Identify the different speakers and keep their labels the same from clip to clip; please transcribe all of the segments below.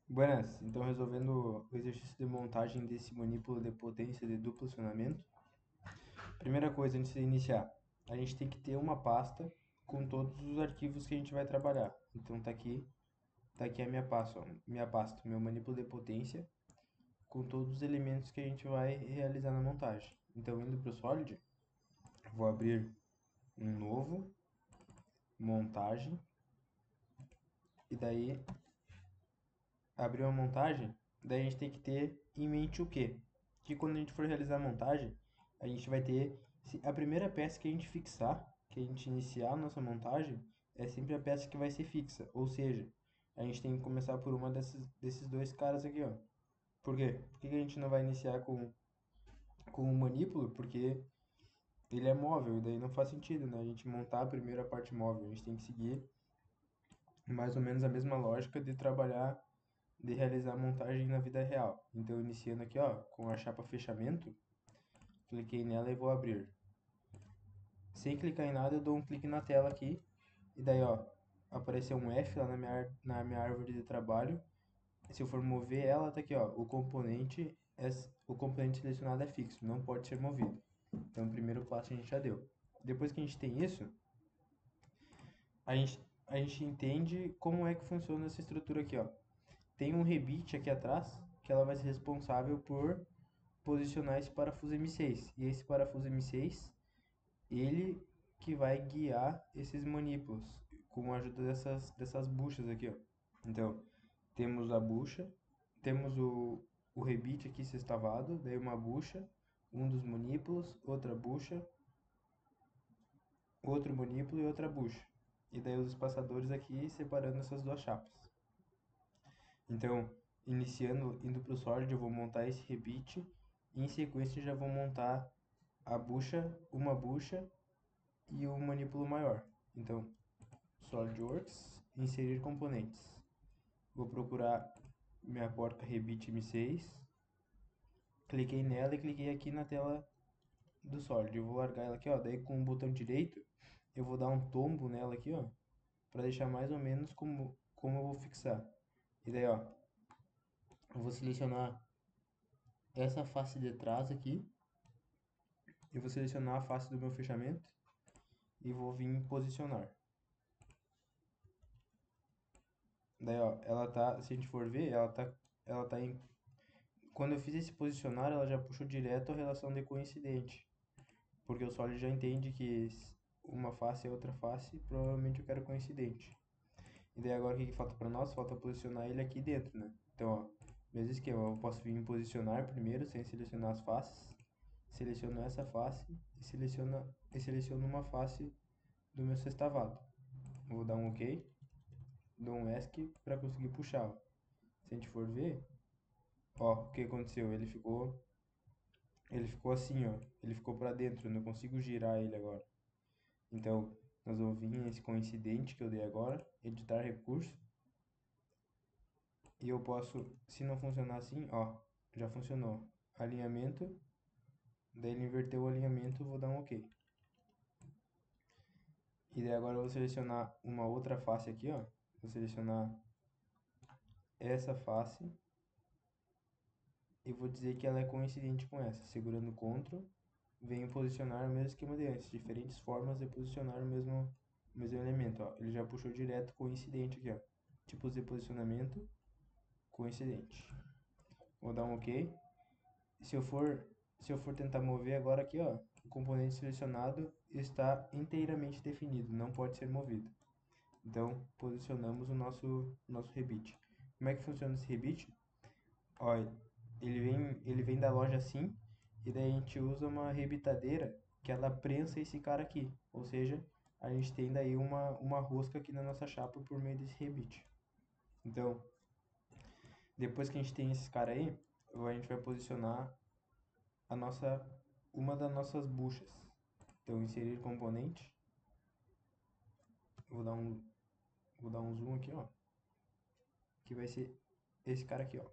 Speaker 1: Buenas, então resolvendo o exercício de montagem desse manipulo de potência de duplo acionamento. Primeira coisa, antes de iniciar, a gente tem que ter uma pasta com todos os arquivos que a gente vai trabalhar. Então tá aqui a minha pasta, meu manipulo de potência, com todos os elementos que a gente vai realizar na montagem. Então, indo para o Solid, vou abrir um novo, montagem, e daí abrir uma montagem, daí a gente tem que ter em mente o quê? Que quando a gente for realizar a montagem, a gente vai ter a primeira peça que a gente fixar, que a gente iniciar a nossa montagem, é sempre a peça que vai ser fixa. Ou seja, a gente tem que começar por uma desses dois caras aqui, ó. Por quê? Por que a gente não vai iniciar com o manípulo? Porque ele é móvel, e daí não faz sentido, né? A gente montar primeiro a parte móvel. A gente tem que seguir mais ou menos a mesma lógica de trabalhar de realizar a montagem na vida real. Então, iniciando aqui, ó, com a chapa fechamento, cliquei nela e vou abrir. Sem clicar em nada, eu dou um clique na tela aqui, e daí, ó, apareceu um F lá na minha árvore de trabalho. Se eu for mover ela, tá aqui, ó, o componente selecionado é fixo, não pode ser movido. Então, o primeiro passo a gente já deu. Depois que a gente tem isso, a gente entende como é que funciona essa estrutura aqui, ó. Tem um rebite aqui atrás, que ela vai ser responsável por posicionar esse parafuso M6. E esse parafuso M6, ele que vai guiar esses manípulos com a ajuda dessas buchas aqui, ó. Então, temos a bucha, temos o rebite aqui sextavado, daí uma bucha, um dos manípulos, outra bucha, outro manípulo e outra bucha. E daí os espaçadores aqui separando essas duas chapas. Então, iniciando, indo para o Solid, eu vou montar esse rebite e em sequência já vou montar a bucha, uma bucha e o manipulo maior. Então, SolidWorks, inserir componentes. Vou procurar minha porca Rebite M6, cliquei nela e cliquei aqui na tela do Solid. Eu vou largar ela aqui, ó, daí com o botão direito eu vou dar um tombo nela aqui, ó, para deixar mais ou menos como eu vou fixar. E daí, ó, eu vou selecionar essa face de trás aqui, eu vou selecionar a face do meu fechamento e vou vir em posicionar. Daí, ó, ela tá, se a gente for ver, ela tá em... Quando eu fiz esse posicionar, ela já puxou direto a relação de coincidente. Porque o Solid já entende que uma face é outra face, provavelmente eu quero coincidente. E daí agora o que falta para nós? Falta posicionar ele aqui dentro, né? Então, ó, mesmo esquema, eu posso vir em posicionar primeiro, sem selecionar as faces. Seleciono essa face e seleciono uma face do meu sextavado. Vou dar um OK, dou um ESC para conseguir puxar, ó. Se a gente for ver, ó, o que aconteceu? Ele ficou assim, ó. Ele ficou para dentro, eu não consigo girar ele agora. Então, nós vamos vir nesse coincidente que eu dei agora, editar recurso. E eu posso, se não funcionar assim, ó, já funcionou. Alinhamento, daí ele inverteu o alinhamento, vou dar um OK. E daí agora eu vou selecionar uma outra face aqui, ó. Vou selecionar essa face e vou dizer que ela é coincidente com essa. Segurando Ctrl, venho posicionar o mesmo esquema de antes, diferentes formas de posicionar o mesmo elemento, ó. Ele já puxou direto coincidente aqui, ó. Tipos de posicionamento, coincidente. Vou dar um OK. Se eu for tentar mover agora aqui, ó, o componente selecionado está inteiramente definido, não pode ser movido. Então, posicionamos o nosso rebite. Como é que funciona esse rebite? Ó, ele vem da loja assim, e daí a gente usa uma rebitadeira que ela prensa esse cara aqui. Ou seja, a gente tem daí uma rosca aqui na nossa chapa por meio desse rebite. Então, depois que a gente tem esse cara aí, a gente vai posicionar uma das nossas buchas. Então, inserir componente. Vou dar um zoom aqui, ó. Que vai ser esse cara aqui, ó.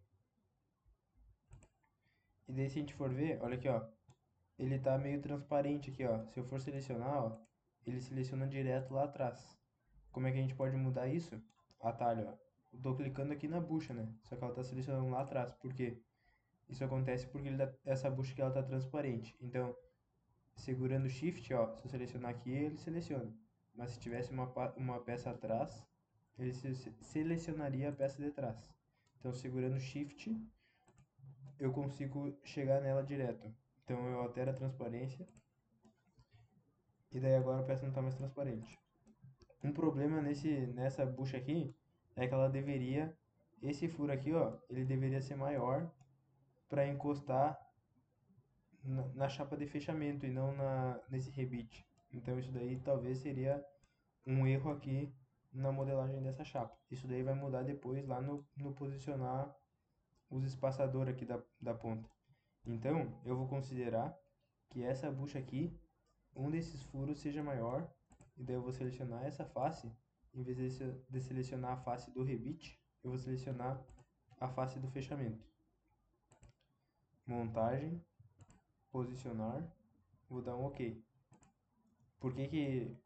Speaker 1: E daí se a gente for ver, olha aqui, ó. Ele tá meio transparente aqui, ó. Se eu for selecionar, ó, ele seleciona direto lá atrás. Como é que a gente pode mudar isso? Atalho, ó. eu tô clicando aqui na bucha, né? Só que ela tá selecionando lá atrás. Por quê? Isso acontece porque essa bucha aqui ela tá transparente. Então, segurando Shift, ó, se eu selecionar aqui, ele seleciona. Mas se tivesse uma peça atrás, ele selecionaria a peça de trás. Então, segurando Shift, eu consigo chegar nela direto. Então, eu altero a transparência e daí agora a peça não está mais transparente. Um problema nessa bucha aqui é que ela deveria, esse furo aqui, ó, ele deveria ser maior para encostar na chapa de fechamento e não nesse rebite. Então isso daí talvez seria um erro aqui na modelagem dessa chapa. Isso daí vai mudar depois lá no posicionar os espaçadores aqui da ponta. Então eu vou considerar que essa bucha aqui, um desses furos seja maior, e daí eu vou selecionar essa face, em vez de selecionar a face do rebite, eu vou selecionar a face do fechamento. Montagem, posicionar, vou dar um OK. Por que que...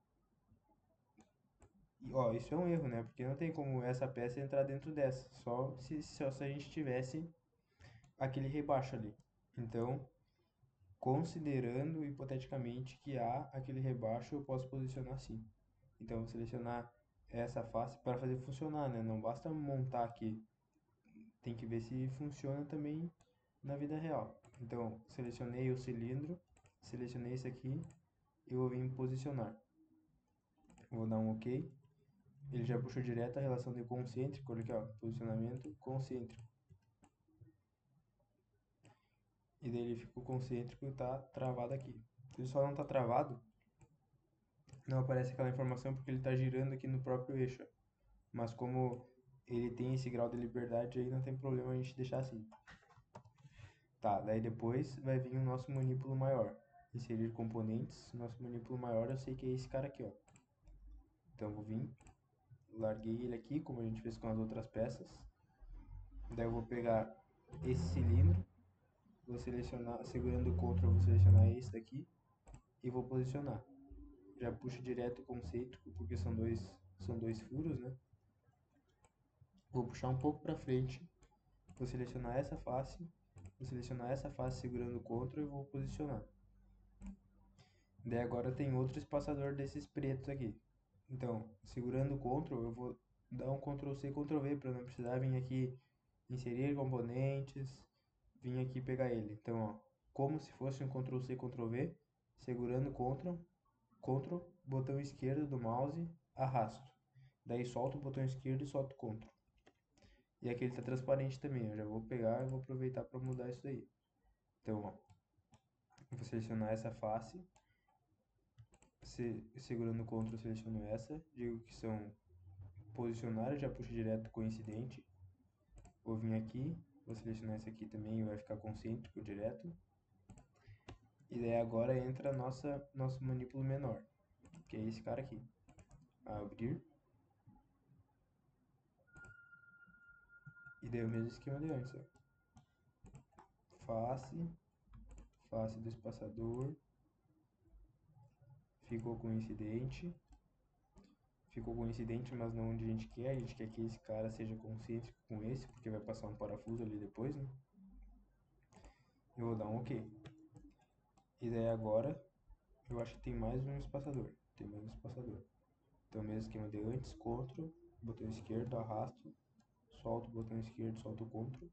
Speaker 1: Ó, isso é um erro, né? Porque não tem como essa peça entrar dentro dessa, só se a gente tivesse aquele rebaixo ali. Então, considerando hipoteticamente que há aquele rebaixo, eu posso posicionar assim. Então, eu vou selecionar essa face para fazer funcionar, né? Não basta montar aqui, tem que ver se funciona também na vida real. Então, selecionei o cilindro, selecionei esse aqui e vou vir em posicionar. Vou dar um OK. Ele já puxou direto a relação de concêntrico, olha aqui, ó, posicionamento concêntrico. E daí ele ficou concêntrico e tá travado aqui. Ele só não tá travado, não aparece aquela informação porque ele tá girando aqui no próprio eixo. Mas como ele tem esse grau de liberdade aí, não tem problema a gente deixar assim. Tá, daí depois vai vir o nosso manípulo maior. Inserir componentes, nosso manípulo maior eu sei que é esse cara aqui, ó. Então eu vou vir, larguei ele aqui, como a gente fez com as outras peças. Daí eu vou pegar esse cilindro, vou selecionar, segurando o Ctrl, eu vou selecionar esse daqui e vou posicionar. Já puxo direto o concêntrico, porque são dois furos, né? Vou puxar um pouco para frente, vou selecionar essa face segurando o Ctrl e vou posicionar. Daí agora tem outro espaçador desses pretos aqui. Então, segurando o Ctrl, eu vou dar um Ctrl C, Ctrl V para não precisar vir aqui inserir componentes, vir aqui pegar ele. Então, ó, como se fosse um Ctrl C, Ctrl V, segurando Ctrl, botão esquerdo do mouse, arrasto. Daí solto o botão esquerdo e solto Ctrl. E aqui ele está transparente também, eu já vou pegar e vou aproveitar para mudar isso daí. Então, ó, vou selecionar essa face, segurando o Ctrl seleciono essa, digo que são posicionar, eu já puxo direto coincidente. Vou vir aqui, vou selecionar esse aqui também, vai ficar concêntrico direto. E daí agora entra nosso manípulo menor, que é esse cara aqui. Abrir. E daí o mesmo esquema de antes, ó. Face do espaçador. Ficou coincidente. Ficou coincidente, mas não onde a gente quer. A gente quer que esse cara seja concêntrico com esse, porque vai passar um parafuso ali depois, né? Eu vou dar um OK. E daí agora, eu acho que tem mais um espaçador. Tem mais um espaçador. Então, mesmo esquema de antes, Ctrl, botão esquerdo, arrasto, solto o botão esquerdo, solto o Ctrl.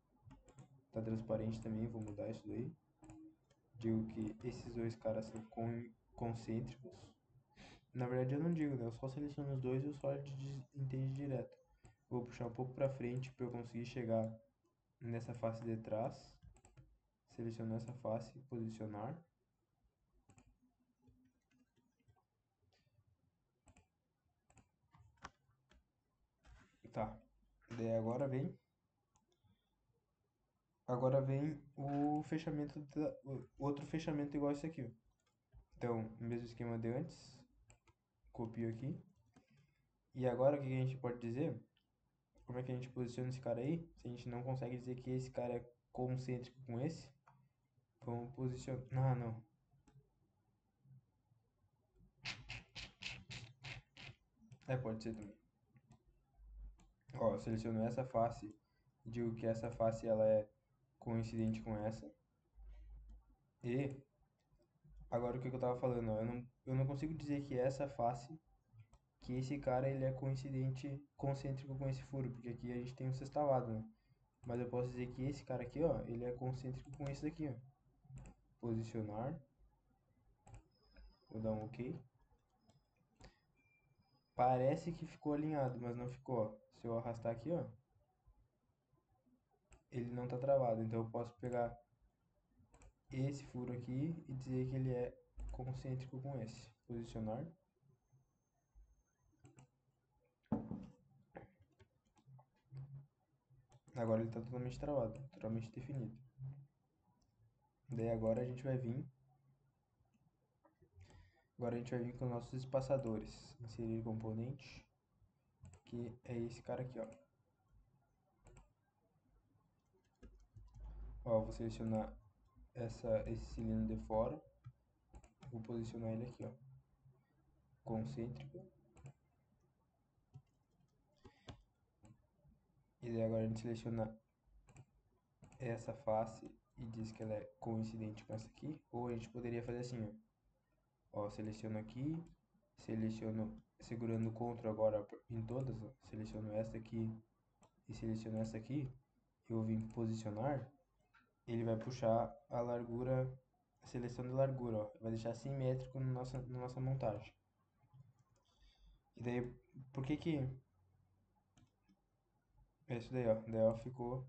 Speaker 1: Tá transparente também, vou mudar isso daí. Digo que esses dois caras são concêntricos. Na verdade eu não digo, né? Eu só seleciono os dois e o Solid entende direto. Vou puxar um pouco pra frente para eu conseguir chegar nessa face de trás. Seleciono essa face, posicionar. Tá. Daí agora vem o fechamento o outro fechamento igual esse aqui, ó. Então, mesmo esquema de antes, copio aqui. E agora o que a gente pode dizer? Como é que a gente posiciona esse cara aí? Se a gente não consegue dizer que esse cara é concêntrico com esse, vamos posicionar. Ah, não. É, pode ser também. Ó, eu seleciono essa face e digo que essa face ela é coincidente com essa. E agora o que eu tava falando, ó, eu não consigo dizer que essa face, que esse cara ele é coincidente, concêntrico com esse furo, porque aqui a gente tem um sextavado, né? Mas eu posso dizer que esse cara aqui, ó, ele é concêntrico com esse daqui, ó. Posicionar, vou dar um OK. Parece que ficou alinhado, mas não ficou, ó. Se eu arrastar aqui, ó, ele não tá travado. Então eu posso pegar esse furo aqui e dizer que ele é concêntrico com esse. Posicionar. Agora ele tá totalmente travado, totalmente definido. Daí agora a gente vai vir. Agora a gente vai vir com os nossos espaçadores. Inserir componente, que é esse cara aqui, ó. Ó, vou selecionar esse cilindro de fora. Vou posicionar ele aqui, ó. Concêntrico. E daí agora a gente seleciona essa face e diz que ela é coincidente com essa aqui. Ou a gente poderia fazer assim, ó. Ó, seleciono aqui, seleciono segurando o Ctrl agora em todas, ó. Seleciono essa aqui e seleciono essa aqui. Eu vim posicionar, ele vai puxar a largura, a seleção de largura, ó. Vai deixar simétrico na nossa montagem. E daí, por que que... É isso daí, ó. Daí, ó, ficou...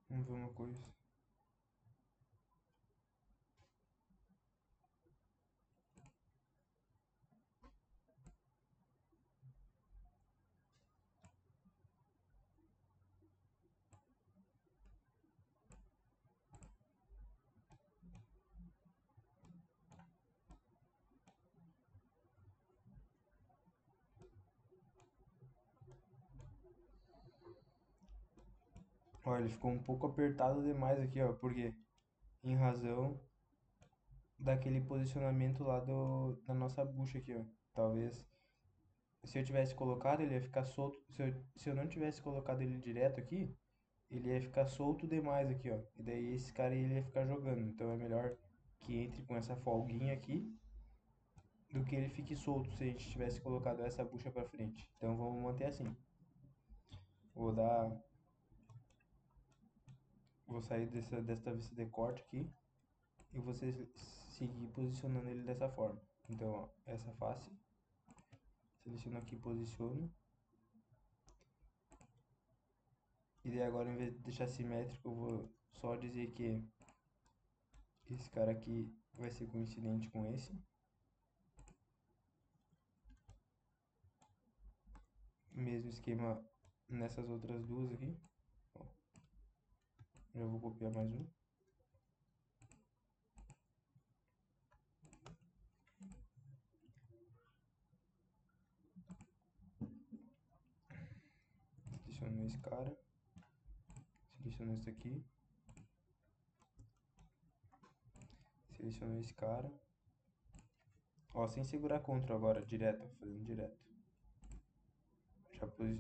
Speaker 1: Vamos ver uma coisa. Ó, ele ficou um pouco apertado demais aqui, ó. Por quê? Em razão daquele posicionamento lá da nossa bucha aqui, ó. Talvez se eu tivesse colocado, ele ia ficar solto. Se eu não tivesse colocado ele direto aqui, ele ia ficar solto demais aqui, ó. E daí esse cara ele ia ficar jogando. Então é melhor que entre com essa folguinha aqui do que ele fique solto se a gente tivesse colocado essa bucha pra frente. Então vamos manter assim. Vou dar... Vou sair desta vista de corte aqui e você seguir posicionando ele dessa forma. Então, ó, essa face, seleciono aqui, posiciono. E daí agora, em vez de deixar simétrico, eu vou só dizer que esse cara aqui vai ser coincidente com esse. Mesmo esquema nessas outras duas aqui. Ó, já vou copiar mais um. Seleciono esse cara. Seleciono esse aqui. Seleciono esse cara. Ó, sem segurar Ctrl agora, direto, fazendo direto.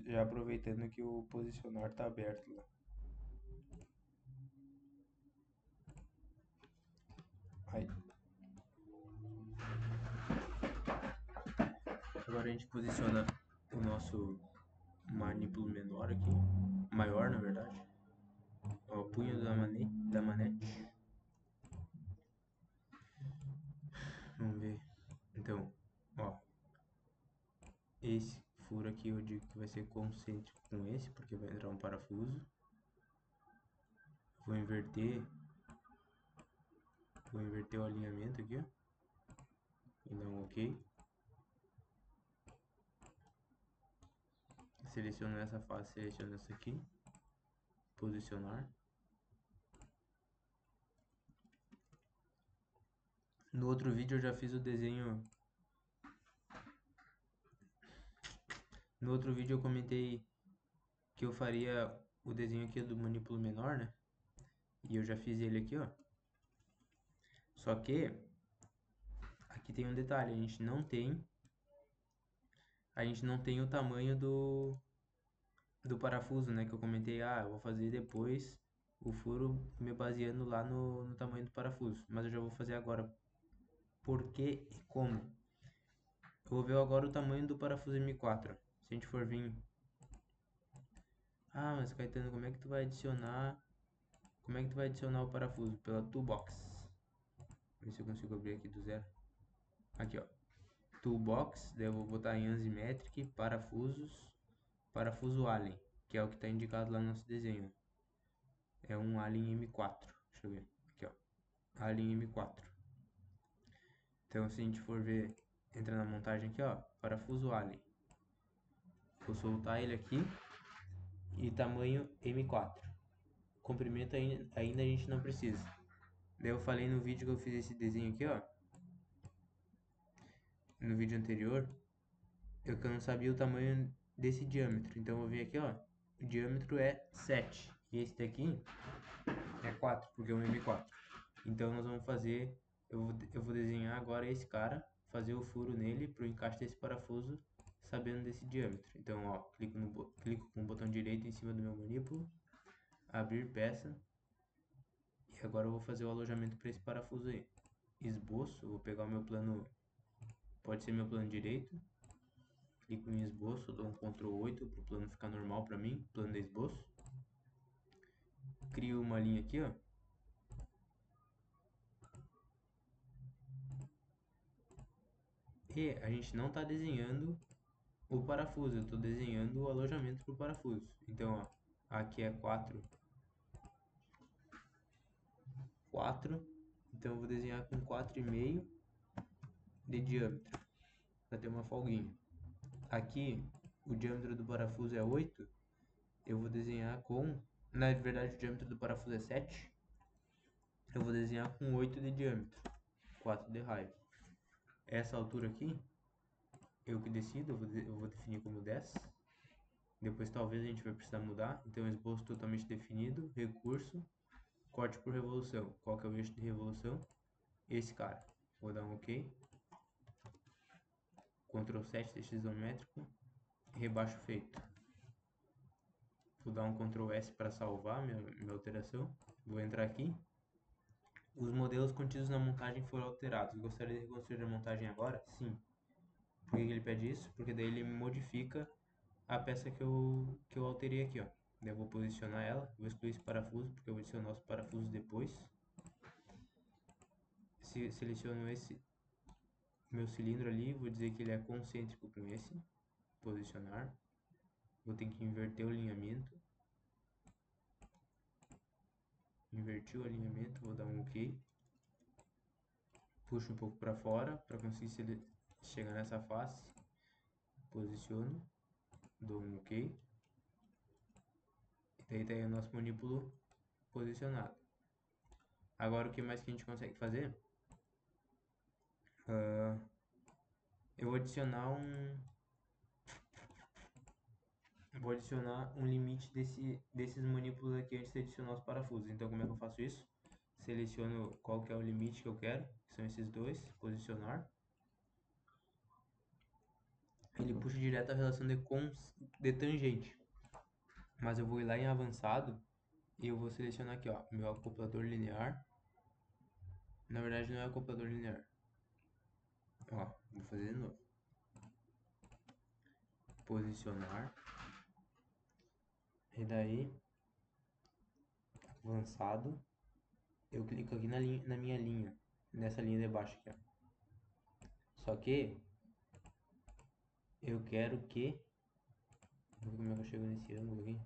Speaker 1: Já aproveitando que o posicionar tá aberto lá. Aí. Agora a gente posiciona o nosso manipulo menor aqui. Maior, na verdade. Ó, o punho da manete. Vamos ver. Então, ó. Esse furo aqui eu digo que vai ser concêntrico com esse, porque vai entrar um parafuso. Vou inverter o alinhamento aqui, ó. E dar um OK. Seleciono essa face, seleciono essa aqui. Posicionar. No outro vídeo eu já fiz o desenho. No outro vídeo eu comentei que eu faria o desenho aqui é do manípulo menor, né? E eu já fiz ele aqui, ó. Só que aqui tem um detalhe, a gente não tem o tamanho do parafuso, né? Que eu comentei, eu vou fazer depois o furo me baseando lá no tamanho do parafuso. Mas eu já vou fazer agora. Por que e como? Eu vou ver agora o tamanho do parafuso M4. Se a gente for vir... mas Caetano, como é que tu vai adicionar... Como é que tu vai adicionar o parafuso? Pela Toolbox. Ver se eu consigo abrir aqui do zero. Aqui, ó. Toolbox, daí eu vou botar em Anzimetric, parafusos, parafuso Allen, que é o que está indicado lá no nosso desenho. É um Allen M4. Deixa eu ver. Aqui, ó. Allen M4. Então, se a gente for ver, entra na montagem aqui, ó. Parafuso Allen. Vou soltar ele aqui. E tamanho M4. Comprimento ainda a gente não precisa. Daí eu falei no vídeo que eu fiz esse desenho aqui, ó. No vídeo anterior. Que eu não sabia o tamanho desse diâmetro. Então eu vou vir aqui, ó. O diâmetro é 7. E esse daqui é 4, porque é um M4. Então nós vamos fazer, eu vou desenhar agora esse cara, fazer o furo nele para o encaixe desse parafuso, sabendo desse diâmetro. Então, ó, clico com o botão direito em cima do meu manípulo, abrir peça, e agora eu vou fazer o alojamento para esse parafuso aí. Esboço, vou pegar o meu plano, pode ser meu plano direito, clico em esboço, dou um Ctrl 8 para o plano ficar normal para mim, plano de esboço. Crio uma linha aqui, ó. E a gente não está desenhando o parafuso, eu estou desenhando o alojamento para o parafuso. Então, ó, aqui é 4, 4. Então eu vou desenhar com 4,5 de diâmetro, para ter uma folguinha. Aqui, o diâmetro do parafuso é 8, eu vou desenhar com... Na verdade, o diâmetro do parafuso é 7. Eu vou desenhar com 8 de diâmetro, 4 de raio. Essa altura aqui, eu que decido, eu vou definir como 10. Depois talvez a gente vai precisar mudar. Então, esboço totalmente definido, recurso, corte por revolução. Qual que é o eixo de revolução? Esse cara. Vou dar um OK. Ctrl 7, TX isométrico. Rebaixo feito. Vou dar um Ctrl S para salvar minha alteração. Vou entrar aqui. Os modelos contidos na montagem foram alterados. Gostaria de reconstruir a montagem agora? Sim. Por que ele pede isso? Porque daí ele modifica a peça que eu alterei aqui, ó. Daí eu vou posicionar ela, vou excluir esse parafuso, porque eu vou adicionar os parafusos depois. Seleciono esse meu cilindro ali, vou dizer que ele é concêntrico com esse. Posicionar. Vou ter que inverter o alinhamento. Inverti o alinhamento, vou dar um OK. Puxo um pouco para fora, para conseguir chegar nessa face. Posiciono. Dou um OK. E daí tá aí o nosso manípulo posicionado. Agora o que mais que a gente consegue fazer? Eu vou adicionar limite desses manípulos aqui antes de adicionar os parafusos. Então como é que eu faço isso? Seleciono qual que é o limite que eu quero, que são esses dois, posicionar. Ele puxa direto a relação de tangente. Mas eu vou ir lá em avançado e eu vou selecionar aqui, ó, meu acoplador linear. Na verdade não é acoplador linear. Ó, vou fazer de novo. Posicionar. E daí, avançado. Eu clico aqui na minha linha. Nessa linha de baixo aqui, ó. Só que eu quero que... Vou ver como é que eu chego nesse ângulo aqui.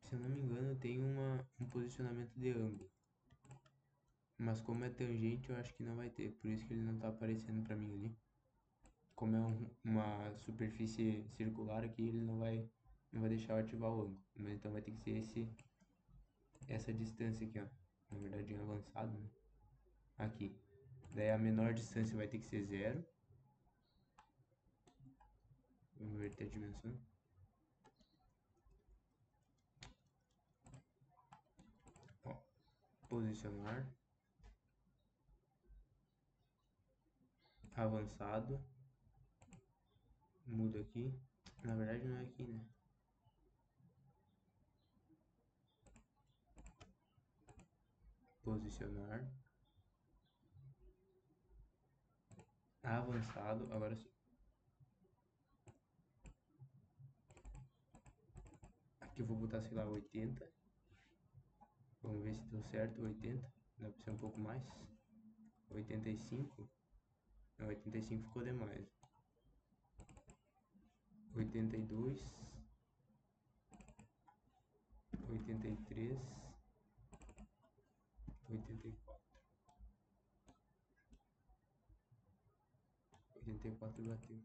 Speaker 1: Se eu não me engano, tem um posicionamento de ângulo. Mas como é tangente, eu acho que não vai ter. Por isso que ele não tá aparecendo pra mim ali. Como é uma superfície circular aqui, ele não vai deixar eu ativar o ângulo. Mas então vai ter que ser essa distância aqui, ó. Na verdade, em avançado, né? Aqui. Daí a menor distância vai ter que ser 0. Vou inverter a dimensão. Ó, posicionar. Avançado. Muda aqui. Na verdade não é aqui, né? Posicionar. Avançado. Agora sim. Aqui eu vou botar, sei lá, 80. Vamos ver se deu certo. 80. Dá pra ser um pouco mais. 85. Não, 85 ficou demais. 82. 83. 84. 84 bateu.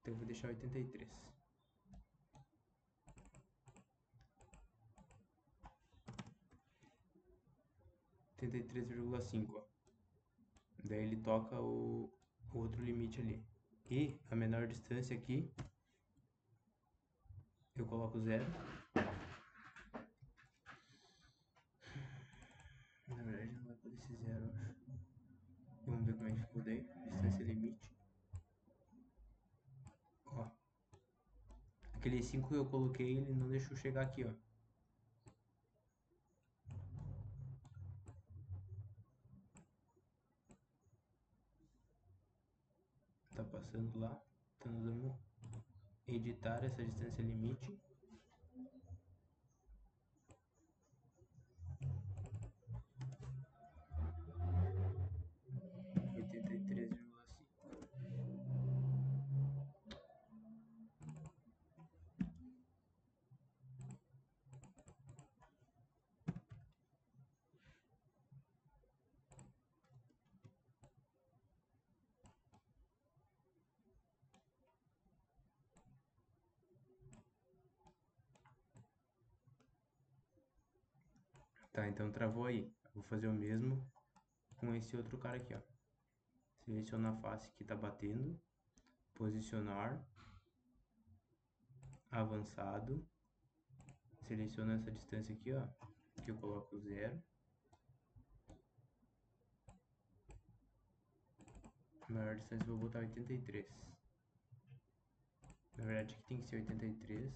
Speaker 1: Então eu vou deixar 83. 83,5, ó. Daí ele toca o outro limite ali. E a menor distância aqui, eu coloco 0. Na verdade não vai poder ser 0, eu acho. Vamos ver como é que ficou daí. Distância limite. Ó. Aquele 5 que eu coloquei, ele não deixou chegar aqui, ó. Tá passando lá. Então nós vamos editar essa distância limite. Tá, então travou aí. Vou fazer o mesmo com esse outro cara aqui, ó. Seleciona a face que tá batendo. Posicionar. Avançado. Seleciono essa distância aqui, ó. Que eu coloco 0. Maior distância eu vou botar 83. Na verdade aqui tem que ser 83.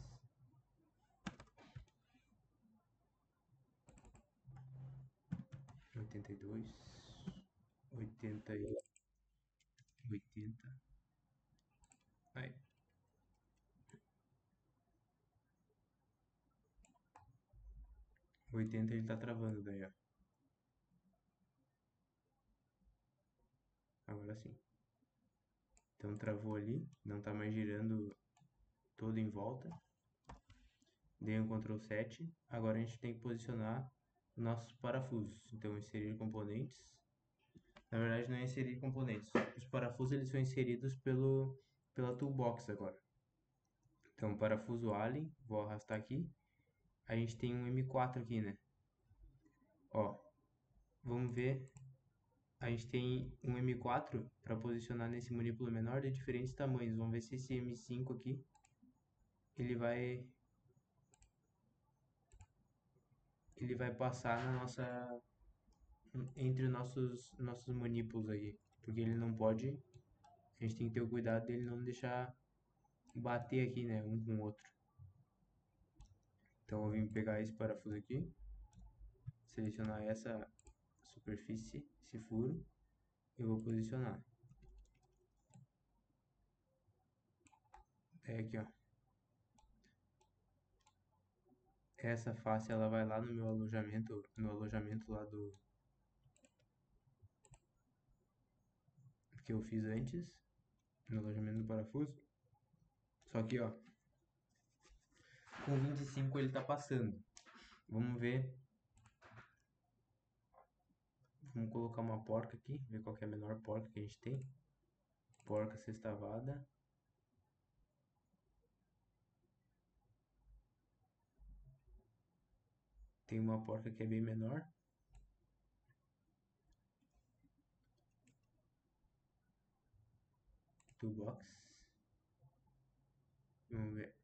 Speaker 1: 82. 80 e 80. Aí. 80 ele tá travando daí, ó. Agora sim. Então travou ali, não tá mais girando todo em volta. Dei um Ctrl 7. Agora a gente tem que posicionar nossos parafusos. Então inserir componentes. Na verdade não é inserir componentes. Os parafusos eles são inseridos pela toolbox agora. Então parafuso Allen, vou arrastar aqui. A gente tem um M4 aqui, né? Ó, vamos ver. A gente tem um M4 para posicionar nesse manipulo menor de diferentes tamanhos. Vamos ver se esse M5 aqui ele vai passar na nossa entre os nossos manípulos aí, porque ele não pode. A gente tem que ter o cuidado dele não deixar bater aqui, né, um com o outro. Então eu vim pegar esse parafuso aqui, selecionar essa superfície, esse furo, e vou posicionar. É aqui, ó. Essa face ela vai lá no meu alojamento, no alojamento lá do que eu fiz antes, no alojamento do parafuso. Só que, ó, com 25 ele tá passando. Vamos ver. Vamos colocar uma porca aqui, ver qual que é a menor porca que a gente tem. Porca sextavada. Tem uma porca que é bem menor. toolbox. Vamos ver.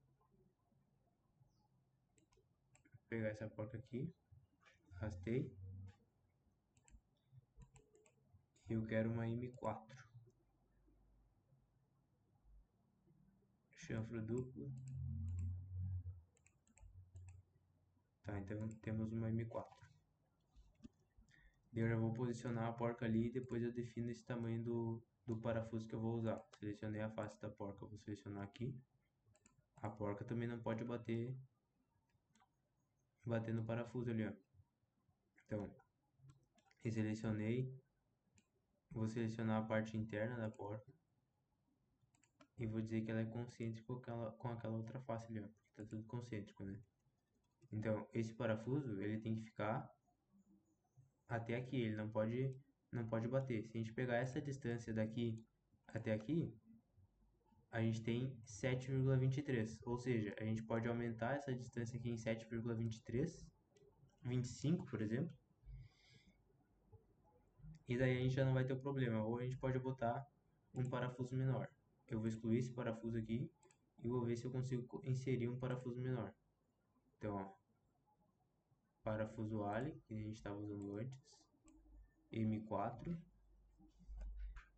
Speaker 1: Vou pegar essa porca aqui, arrastei. E eu quero uma M4. Chanfro duplo. Tá, então temos uma M4. Eu já vou posicionar a porca ali e depois eu defino esse tamanho do parafuso que eu vou usar. Selecionei a face da porca, vou selecionar aqui. A porca também não pode bater no parafuso ali, ó. Então, selecionei. Vou selecionar a parte interna da porca. E vou dizer que ela é concêntrica com aquela outra face ali, ó. Porque tá tudo concêntrico, né? Então, esse parafuso, ele tem que ficar até aqui. Ele não pode bater. Se a gente pegar essa distância daqui até aqui, a gente tem 7,23. Ou seja, a gente pode aumentar essa distância aqui em 7,23, 25, por exemplo. E daí a gente já não vai ter o problema. Ou a gente pode botar um parafuso menor. Eu vou excluir esse parafuso aqui e vou ver se eu consigo inserir um parafuso menor. Então, ó, parafuso Allen, que a gente estava usando antes, M4.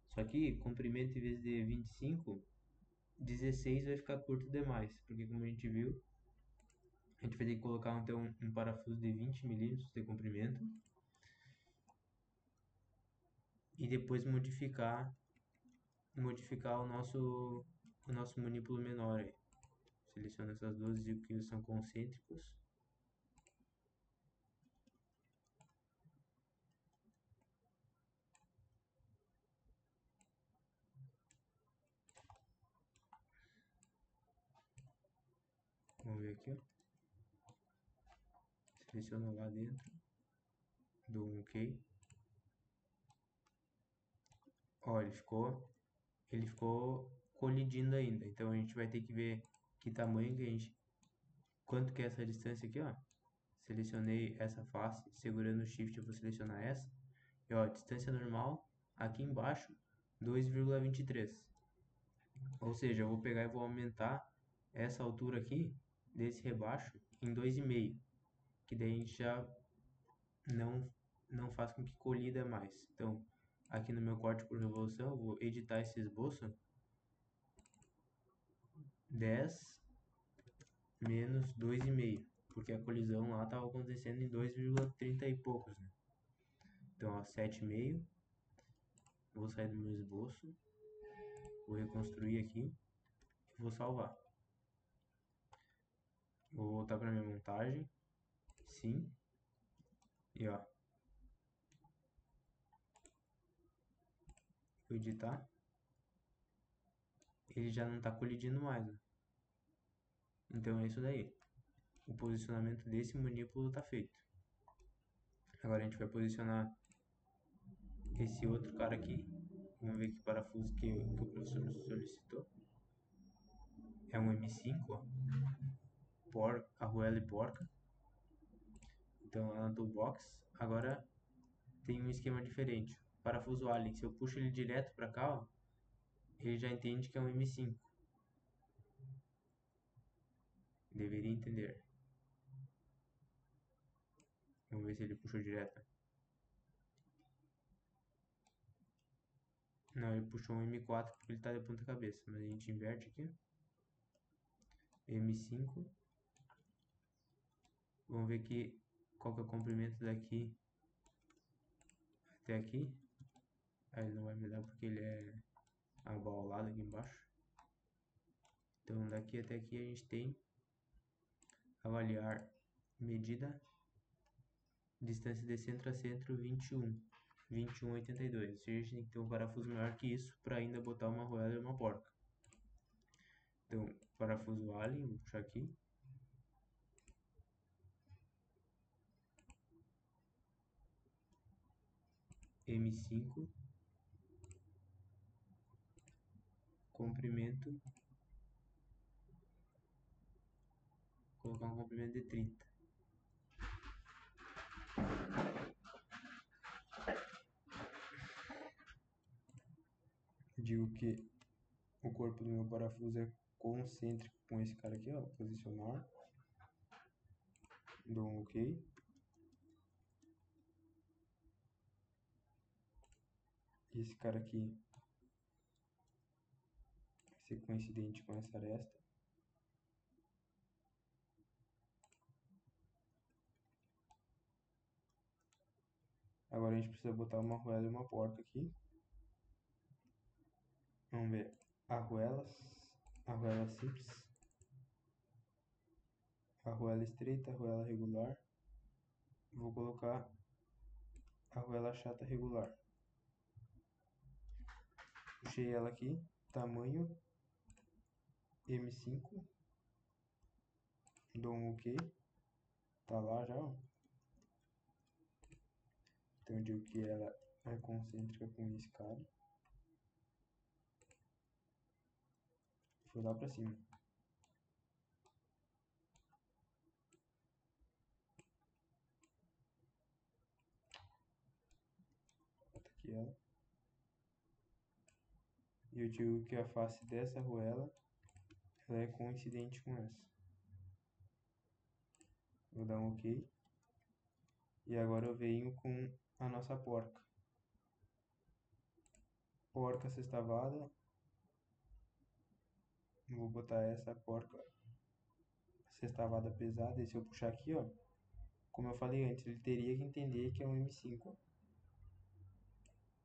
Speaker 1: Só que comprimento em vez de 25, 16 vai ficar curto demais, porque como a gente viu, a gente vai ter que colocar então um parafuso de 20 milímetros de comprimento e depois modificar o nosso manípulo menor aí. Seleciona essas duas que são concêntricos. Vamos ver aqui, ó. Seleciono lá dentro, dou um OK. Ó, ele ficou colidindo ainda. Então a gente vai ter que ver que tamanho que a gente, quanto que é essa distância aqui, ó. Selecionei essa face, segurando o Shift eu vou selecionar essa. E ó, distância normal, aqui embaixo, 2,23. Ou seja, eu vou pegar e vou aumentar essa altura aqui, desse rebaixo, em 2,5. Que daí a gente já não faz com que colida mais. Então, aqui no meu corte por revolução, eu vou editar esse esboço. 10 menos 2,5. Porque a colisão lá estava acontecendo em 2,30 e poucos, né? Então, ó, 7,5. Vou sair do meu esboço. Vou reconstruir aqui. E vou salvar. Vou voltar para minha montagem. Sim. E ó. Vou editar. Ele já não está colidindo mais, né? Então é isso daí. O posicionamento desse manípulo está feito. Agora a gente vai posicionar esse outro cara aqui. Vamos ver que parafuso que o professor nos solicitou. É um M5, ó. Arruela e porca. Então lá na toolbox. Agora tem um esquema diferente. Parafuso Allen, se eu puxo ele direto para cá, ó, ele já entende que é um M5. Deveria entender. Vamos ver se ele puxou direto. Não, ele puxou um M4 porque ele está de ponta cabeça. Mas a gente inverte aqui. M5. Vamos ver aqui qual que é o comprimento daqui até aqui. Aí ele não vai me dar porque ele é abaulado aqui embaixo. Então daqui até aqui a gente tem avaliar medida, distância de centro a centro 21,82. Ou seja, a gente tem que ter um parafuso maior que isso para ainda botar uma arruela e uma porca. Então, parafuso Allen, vou puxar aqui. M5, comprimento, colocar um comprimento de 30. Digo que O corpo do meu parafuso é concêntrico com esse cara aqui, ó. Posicionar. Dou um OK. Esse cara aqui vai ser coincidente com essa aresta. Agora a gente precisa botar uma arruela e uma porca aqui. Vamos ver. Arruela simples. Arruela estreita, arruela regular. Vou colocar arruela chata regular. Puxei ela aqui. Tamanho M5. Dou um OK. Tá lá já, ó. Então eu digo que ela é concêntrica com esse cara. Foi lá pra cima. Bota aqui ela. E eu digo que a face dessa arruela ela é coincidente com essa. Vou dar um OK. E agora eu venho com a nossa porca. Porca sextavada. Vou botar essa porca sextavada pesada. E se eu puxar aqui, ó, como eu falei antes, ele teria que entender que é um M5, ó.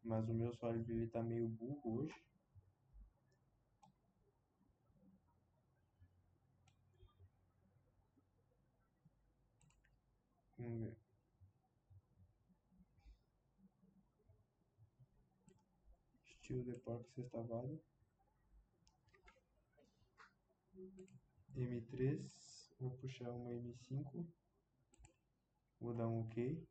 Speaker 1: Mas o meu sólido ele tá meio burro hoje. Vamos ver. Estilo de porca sextavada. M3. Vou puxar uma M5. Vou dar um OK.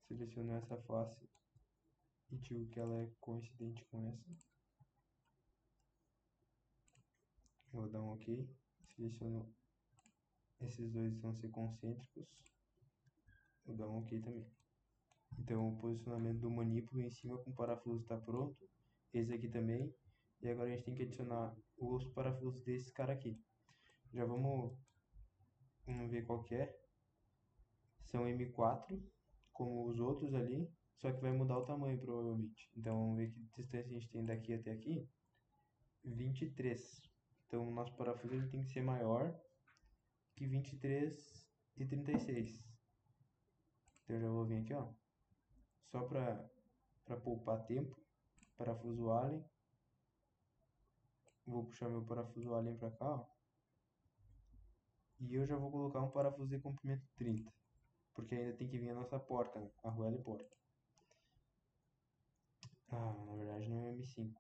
Speaker 1: Seleciono essa face e digo que ela é coincidente com essa. Vou dar um OK. Seleciono esses dois vão ser concêntricos. Vou dar um OK também. Então o posicionamento do manípulo em cima com o parafuso está pronto. Esse aqui também. E agora a gente tem que adicionar os parafusos desse cara aqui. Já vamos ver qual que é. São M4, como os outros ali. Só que vai mudar o tamanho provavelmente. Então vamos ver que distância a gente tem daqui até aqui. 23. Então o nosso parafuso ele tem que ser maior que 23 e 36. Então eu já vou vir aqui, ó. Só para poupar tempo. Parafuso Allen. Vou puxar meu parafuso Allen para cá, ó. E eu já vou colocar um parafuso de comprimento 30. Porque ainda tem que vir a nossa porca, né? Arruela e porca. Ah, na verdade não é M5.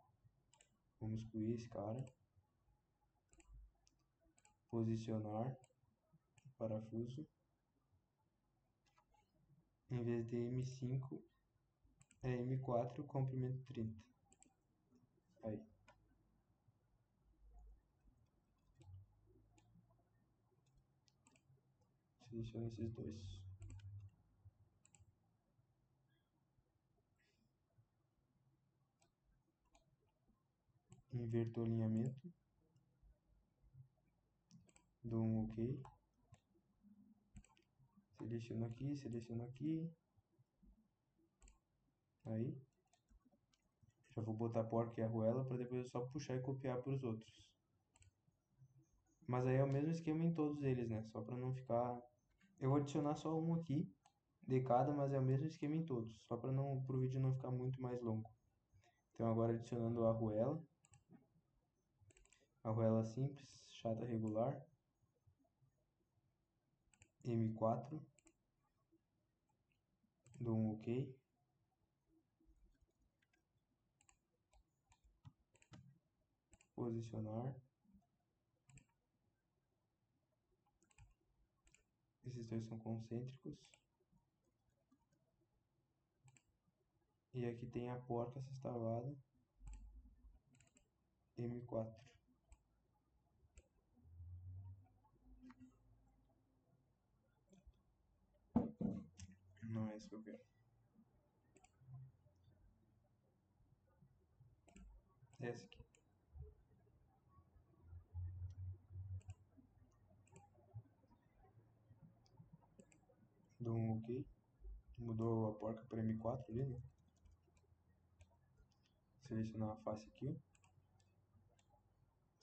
Speaker 1: Vamos excluir esse cara. Posicionar o parafuso. Em vez de M5, é M4, comprimento 30. Aí. Seleciono esses dois. Inverto o alinhamento. Dou um OK. Seleciono aqui, seleciono aqui. Aí. Já vou botar a porca e a arruela para depois eu só puxar e copiar para os outros. Mas aí é o mesmo esquema em todos eles, né? Só para não ficar... Eu vou adicionar só um aqui de cada, mas é o mesmo esquema em todos. Só para não, o vídeo não ficar muito mais longo. Então agora adicionando a arruela. Arruela simples, chata regular. M4. Dou um OK. Posicionar. Esses dois são concêntricos. E aqui tem a porca sextavada. M4. Não é isso que eu quero. um OK. Mudou a porca para M4 ali, né? Selecionar a face aqui.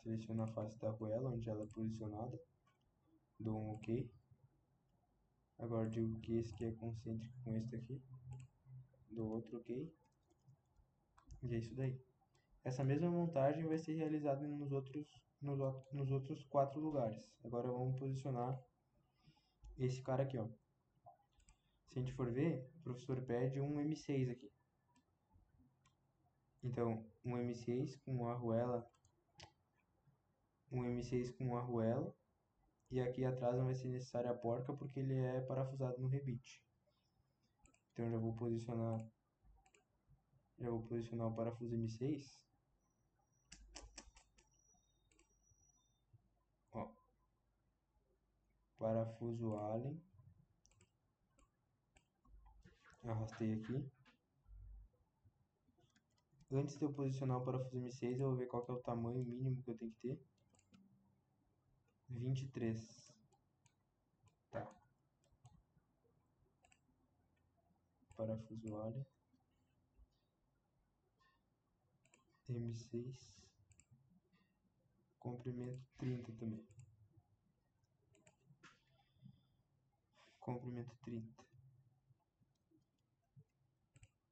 Speaker 1: Seleciono a face da arruela, onde ela é posicionada. Dou um OK. Agora digo que esse aqui é concêntrico com esse daqui. Dou outro OK. E é isso daí. Essa mesma montagem vai ser realizada nos outros 4 lugares. Agora vamos posicionar esse cara aqui, ó. Se a gente for ver, o professor pede um M6 aqui. Então, um M6 com arruela, e aqui atrás não vai ser necessária a porca porque ele é parafusado no rebite. Então já vou posicionar o parafuso M6. Ó, parafuso Allen, arrastei aqui. Antes de eu posicionar o parafuso M6, eu vou ver qual que é o tamanho mínimo que eu tenho que ter. 23. Tá. Parafuso Allen. M6. Comprimento 30 também. Comprimento 30.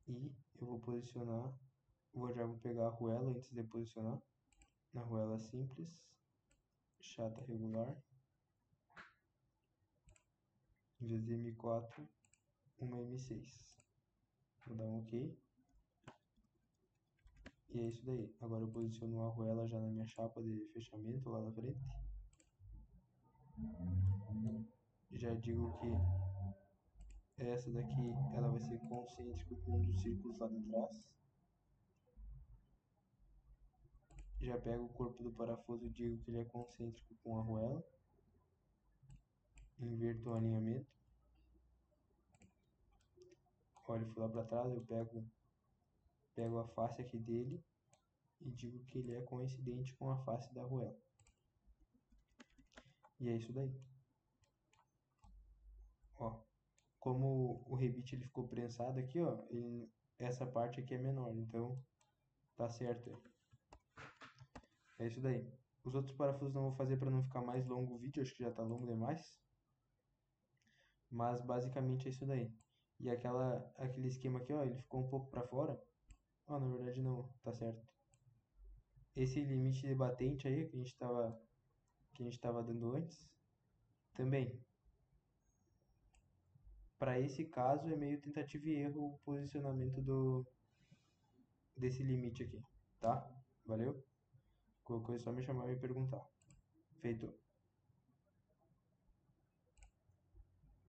Speaker 1: E eu vou posicionar, já vou pegar a arruela antes de posicionar. Na arruela simples, chata regular. Em vez de M4, uma M6. Vou dar um OK. E é isso daí. Agora eu posiciono a arruela já na minha chapa de fechamento lá na frente. Já digo que essa daqui ela vai ser concêntrica com um dos círculos lá de trás. Já pego o corpo do parafuso e digo que ele é concêntrico com a arruela. Inverto o alinhamento. Olha, ele foi lá para trás, eu pego a face aqui dele e digo que ele é coincidente com a face da arruela. E é isso daí. Ó, como o rebite ele ficou prensado aqui, ó, essa parte aqui é menor, então tá certo aí. É isso daí. Os outros parafusos não vou fazer para não ficar mais longo o vídeo, acho que já tá longo demais. Mas basicamente é isso daí. E aquele esquema aqui, ó, ele ficou um pouco para fora. Ó, na verdade não, tá certo. Esse limite de batente aí que a gente tava dando antes, também. Para esse caso é meio tentativa e erro o posicionamento desse limite aqui, tá? Valeu? Qualquer coisa é só me chamar e me perguntar. Feito.